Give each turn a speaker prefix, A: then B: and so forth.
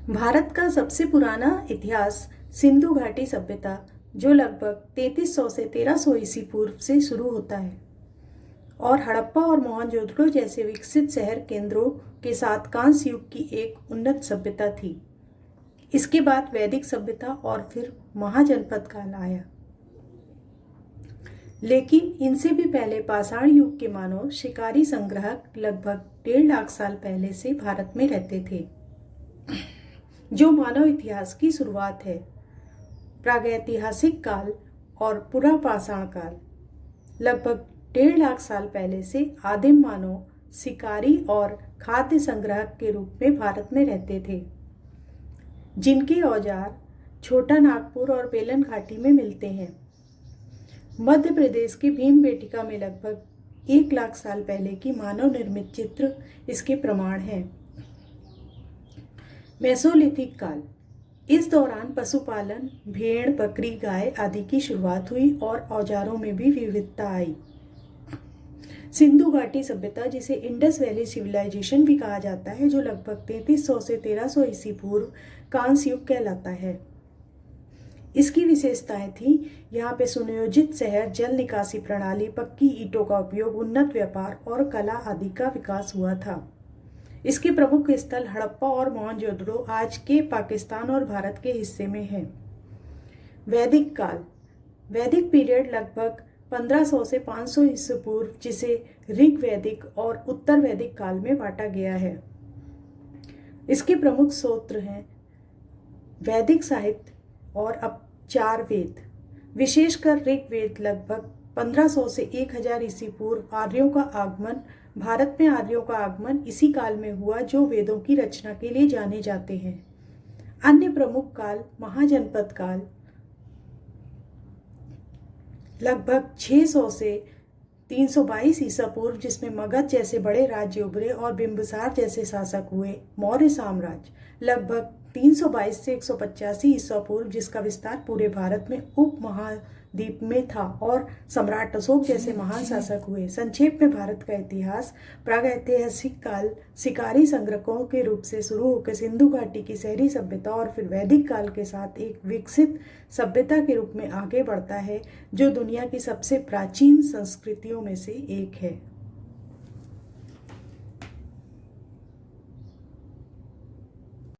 A: भारत का सबसे पुराना इतिहास सिंधु घाटी सभ्यता जो लगभग 3300 से 1300 ईसा पूर्व से शुरू होता है और हड़प्पा और मोहनजोदड़ो जैसे विकसित शहर केंद्रों के साथ कांस्य युग की एक उन्नत सभ्यता थी। इसके बाद वैदिक सभ्यता और फिर महाजनपद काल आया, लेकिन इनसे भी पहले पाषाण युग के मानव शिकारी संग्राहक लगभग 1.5 लाख साल पहले से भारत में रहते थे, जो मानव इतिहास की शुरुआत है। प्रागैतिहासिक काल और पुरापाषाण काल लगभग 1.5 लाख साल पहले से आदिम मानव शिकारी और खाद्य संग्राहक के रूप में भारत में रहते थे, जिनके औजार छोटा नागपुर और बेलन घाटी में मिलते हैं। मध्य प्रदेश की भीमबेटका में लगभग 1 लाख साल पहले की मानव निर्मित चित्र इसके प्रमाण हैं। मेसोलिथिक काल, इस दौरान पशुपालन, भेड़, बकरी, गाय आदि की शुरुआत हुई और औजारों में भी विविधता आई। सिंधु घाटी सभ्यता, जिसे इंडस वैली सिविलाइजेशन भी कहा जाता है, जो लगभग 3300 से 1300 ईसा पूर्व कांस्य युग कहलाता है। इसकी विशेषताएं थी, यहाँ पे सुनियोजित शहर, जल निकासी प्रणाली, पक्की ईंटों का उपयोग, उन्नत व्यापार और कला आदि का विकास हुआ था। इसके प्रमुख स्थल हड़प्पा और मोहनजोदड़ो आज के पाकिस्तान और भारत के हिस्से में हैं। वैदिक काल, वैदिक पीरियड लगभग 1500 से 500 ईसा पूर्व, जिसे ऋग्वैदिक और उत्तर वैदिक काल में बांटा गया है। इसके प्रमुख स्रोत हैं वैदिक साहित्य और अब 4 वेद, विशेषकर ऋग्वेद लगभग 1500 से 1000 ईसा पूर्व। आर्यों का आगमन, भारत में आर्यों का आगमन इसी काल में हुआ, जो वेदों की रचना के लिए जाने जाते हैं। अन्य प्रमुख काल महाजनपद काल लगभग 600 से 322 ईसा पूर्व, जिसमें मगध जैसे बड़े राज्य उभरे और बिंबिसार जैसे शासक हुए। मौर्य साम्राज्य लगभग 322 से 185 ईसा पूर्व, जिसका विस्तार पूरे भारत में उप महाद्वीप में था और सम्राट अशोक जैसे महान शासक हुए। संक्षेप में भारत का इतिहास प्रागैतिहासिक काल शिकारी संग्रहकों के रूप से शुरू होकर सिंधु घाटी की शहरी सभ्यता और फिर वैदिक काल के साथ एक विकसित सभ्यता के रूप में आगे बढ़ता है, जो दुनिया की सबसे प्राचीन संस्कृतियों में से एक है।